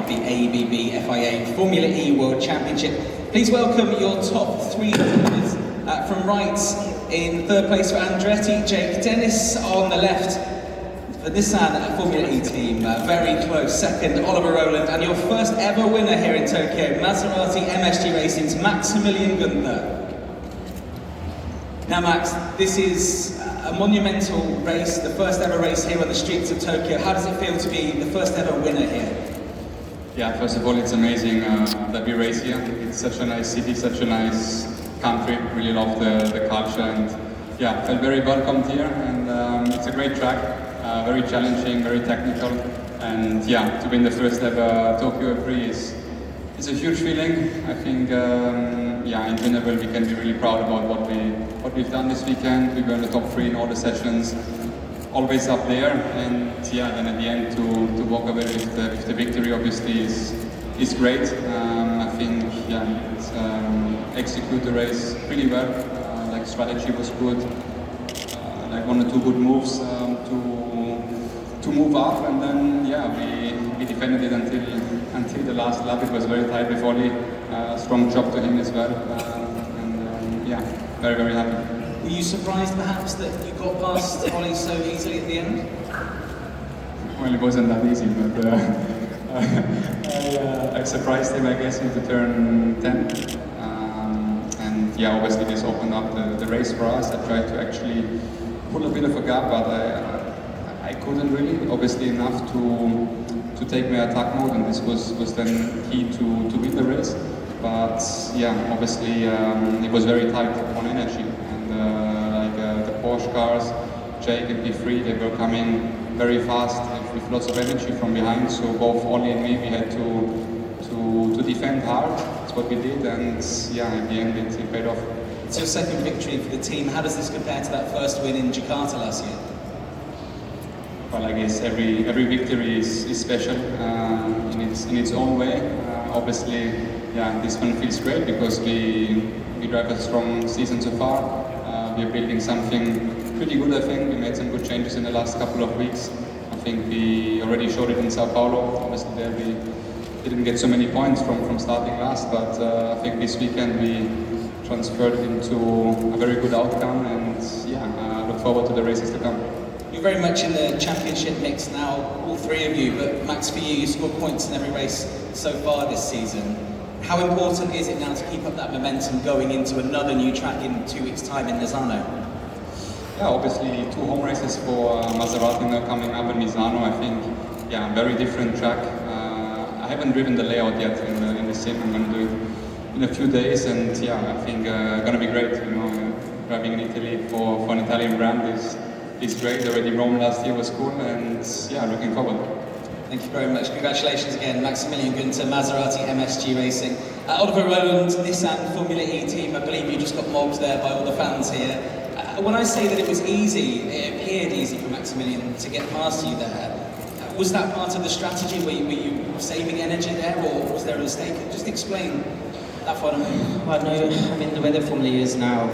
of the ABB FIA Formula E World Championship. Please welcome your top three drivers. From right, in third place for Andretti, Jake Dennis. On the left, the Nissan Formula E team, very close second, Oliver Rowland. And your first ever winner here in Tokyo, Maserati MSG Racing's Maximilian Günther. Now Max, this is a monumental race, the first ever race here on the streets of Tokyo. How does it feel to be the first ever winner here? Yeah, first of all, it's amazing that we race here. It's such a nice city, such a nice country. Really love the culture, and yeah, felt very welcomed here. And it's a great track, very challenging, very technical, and yeah, to win the first ever Tokyo Prix is a huge feeling. I think yeah, in general we can be really proud about what we've done this weekend. We were in the top 3 in all the sessions, always up there, and yeah, then at the end to walk away with the victory obviously is great. I think yeah, execute the race pretty well. Like strategy was good, like 1 or 2 good moves to move up, and then yeah, we defended it until the last lap. It was very tight with Oli. Strong job to him as well, and yeah, very, very happy. Were you surprised perhaps that you got past Oli so easily at the end? Well, it wasn't that easy, but I surprised him, I guess, into turn 10. And yeah, obviously this opened up the race for us. I tried to actually pull a bit of a gap, but I couldn't really, obviously enough to take my attack mode, and this was then key to win the race. But yeah, obviously it was very tight on energy, and the Porsche cars, Jake and P3, they were coming very fast with lots of energy from behind. So both Oli and me, we had to defend hard. That's what we did, and yeah, in the end it paid off. It's your second victory for the team. How does this compare to that first win in Jakarta last year? Well, I guess every victory is special in its own way. Obviously, yeah, this one feels great because we drive a strong season so far. We're building something pretty good, I think. We made some good changes in the last couple of weeks. I think we already showed it in Sao Paulo. Obviously, there we didn't get so many points from starting last, but I think this weekend we transferred it into a very good outcome, and yeah, look forward to the races to come. You're very much in the championship mix now, all three of you, but Max, for you scored points in every race so far this season. How important is it now to keep up that momentum going into another new track in 2 weeks' time in Misano? Yeah, obviously 2 home races for Maserati now coming up in Misano. I think, yeah, very different track. I haven't driven the layout yet in the sim. I'm going to do it in a few days, and yeah, I think going to be great. You know, driving in Italy for an Italian brand is great. Already Rome last year was cool, and yeah, looking forward. Thank you very much. Congratulations again, Maximilian Günther, Maserati MSG Racing. Oliver Rowland, Nissan Formula E team, I believe you just got mobbed there by all the fans here. When I say that it was easy, it appeared easy for Maximilian to get past you there. Was that part of the strategy? Were you saving energy there, or was there a mistake? Just explain that for me. Well, no, I mean, the way the Formula E is now,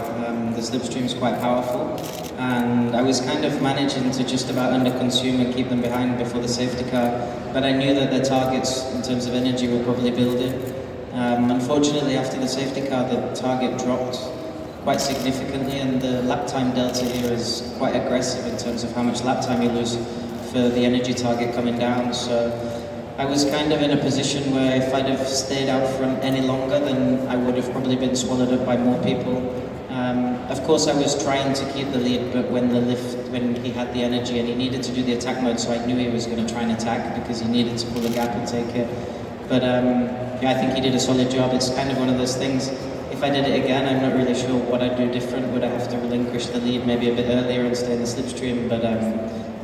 the slipstream is quite powerful, and I was kind of managing to just about under-consume and keep them behind before the safety car, but I knew that their targets in terms of energy were probably building. Unfortunately, after the safety car, the target dropped quite significantly, and the lap time delta here is quite aggressive in terms of how much lap time you lose for the energy target coming down. So I was kind of in a position where if I'd have stayed out front any longer, then I would have probably been swallowed up by more people. Of course, I was trying to keep the lead, but when he had the energy and he needed to do the attack mode, so I knew he was going to try and attack because he needed to pull the gap and take it. But yeah, I think he did a solid job. It's kind of one of those things. If I did it again, I'm not really sure what I'd do different. Would I have to relinquish the lead maybe a bit earlier and stay in the slipstream? But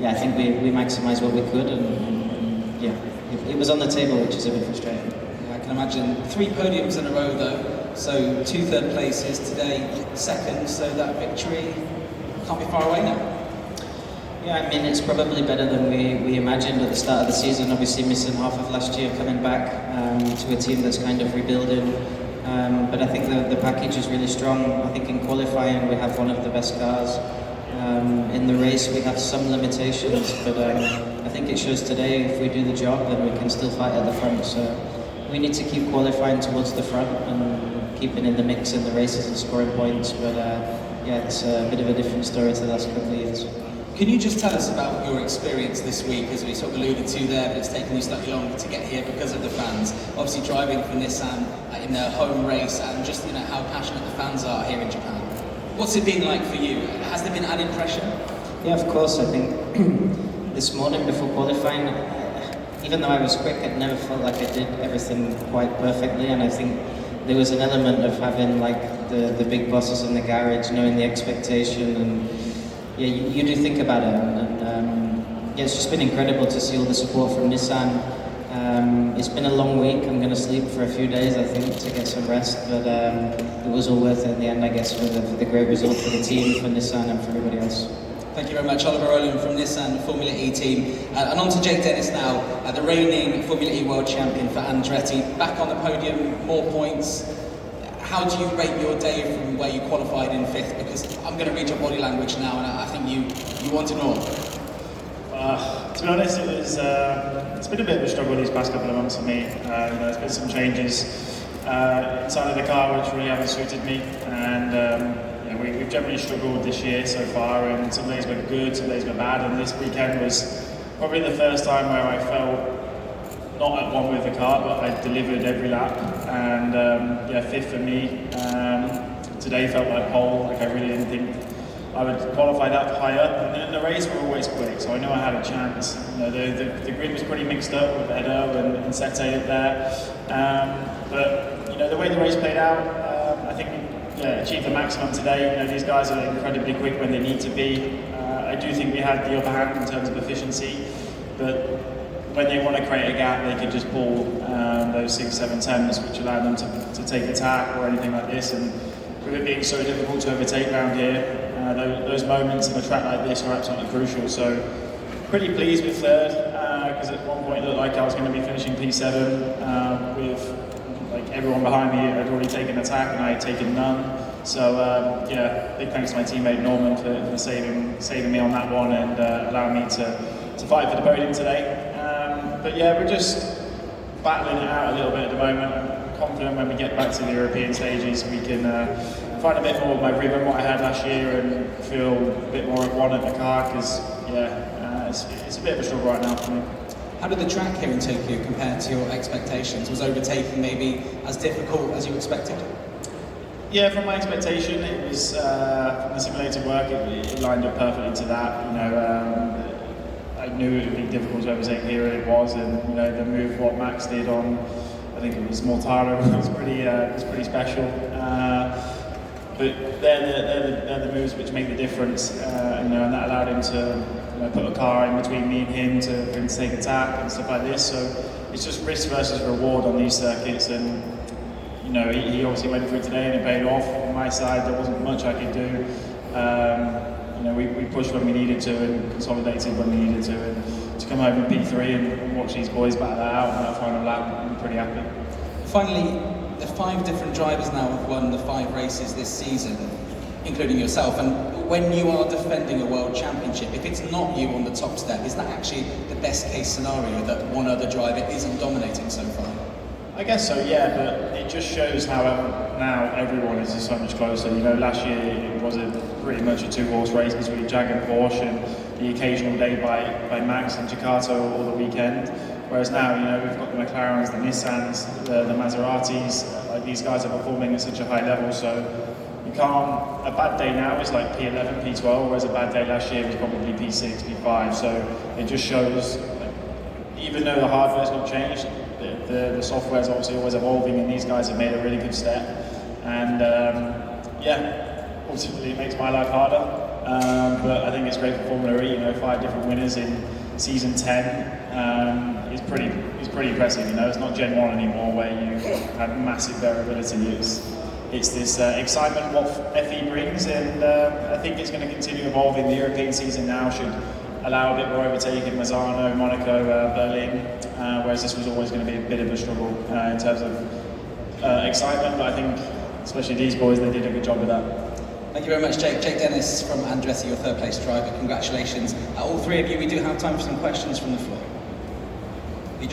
yeah, I think we maximised what we could, and yeah, it was on the table, which is a bit frustrating. Yeah, I can imagine 3 podiums in a row though. So 2 third places today, second. So that victory can't be far away now. Yeah, I mean, it's probably better than we imagined at the start of the season. Obviously missing half of last year, coming back to a team that's kind of rebuilding. But I think the package is really strong. I think in qualifying we have one of the best cars. In the race we have some limitations, but I think it shows today if we do the job, then we can still fight at the front. So we need to keep qualifying towards the front and keeping in the mix in the races and scoring points. But yeah, it's a bit of a different story to the last couple of years. Can you just tell us about your experience this week, as we sort of alluded to there, but it's taken you slightly longer to get here because of the fans. Obviously driving for Nissan in their home race, and just how passionate the fans are here in Japan. What's it been like for you? Has there been added pressure? Yeah, of course. I think this morning before qualifying, even though I was quick, I never felt like I did everything quite perfectly, and I think there was an element of having like the big bosses in the garage, knowing the expectation, and yeah, you do think about it, and yeah, it's just been incredible to see all the support from Nissan. It's been a long week. I'm going to sleep for a few days, I think, to get some rest, but it was all worth it in the end, I guess, for the great result for the team, for Nissan, and for everybody else. Thank you very much, Oliver Rowland from Nissan Formula E team. And on to Jake Dennis now, the reigning Formula E world champion for Andretti. Back on the podium, more points. How do you rate your day from where you qualified in 5th? Because I'm going to read your body language now, and I think you want to know. To be honest, it's been a bit of a struggle these past couple of months for me. There's been some changes inside of the car which really haven't suited me, and we've generally struggled this year so far, and some days were good, some days were bad, and this weekend was probably the first time where I felt not at one with the car, but I delivered every lap, and 5th for me. Today felt like pole, like I really didn't think I would qualify that high up, and then the race were always quick, so I knew I had a chance. The grid was pretty mixed up with Edo and Sete up there, but the way the race played out, I think we achieved the maximum today. These guys are incredibly quick when they need to be. I do think we had the upper hand in terms of efficiency, but when they want to create a gap, they could just pull those 6, 7 temps, which allowed them to take attack or anything like this. And with it being so difficult to overtake around here, those moments in a track like this are absolutely crucial. So pretty pleased with 3rd, because at one point it looked like I was going to be finishing P7 with like everyone behind me had already taken attack and I had taken none. So big thanks to my teammate Norman for saving me on that one and allowing me to fight for the podium today. But yeah, we're just battling it out a little bit at the moment. I'm confident when we get back to the European stages we can find a bit more of my rhythm, what I had last year, and feel a bit more at one at the car, because it's a bit of a struggle right now for me. How did the track here in Tokyo compare to your expectations? Was overtaking maybe as difficult as you expected? Yeah, from my expectation, it was from the simulated work. It lined up perfectly to that. I knew it would be difficult to overtake here, and it was. And the move what Max did on, I think it was Mortara, was pretty special. But they're the moves which make the difference, and that allowed him to put a car in between me and him for him to take attack and stuff like this. So it's just risk versus reward on these circuits, and he obviously went through today and it paid off. On my side, there wasn't much I could do. We pushed when we needed to and consolidated when we needed to, and to come home in P3 and watch these boys battle that out on that final lap, I'm pretty happy. Finally, the 5 different drivers now have won the 5 races this season, including yourself, and when you are defending a world championship, if it's not you on the top step, is that actually the best case scenario, that one other driver isn't dominating so far? I guess so, yeah, but it just shows how now everyone is so much closer. Last year it was pretty much a 2-horse race between Jag and Porsche, and the occasional day by Max and Jakarta or the weekend. Whereas now, we've got the McLarens, the Nissans, the Maseratis. These guys are performing at such a high level, so you can't. A bad day now is like P11, P12, whereas a bad day last year was probably P6, P5. So it just shows, even though the hardware's not changed, the software's obviously always evolving, and these guys have made a really good step. And ultimately it makes my life harder. But I think it's great for Formula E. 5 different winners in season 10 is pretty impressive. It's not Gen 1 anymore where you have massive variability. It's this excitement what FE brings, and I think it's going to continue evolving. The European season now should allow a bit more overtaking, Mazzano, Monaco, Berlin, whereas this was always going to be a bit of a struggle in terms of excitement, but I think especially these boys, they did a good job with that. Thank you very much, Jake. Jake Dennis from Andretti, your third place driver. Congratulations. All three of you, we do have time for some questions from the floor.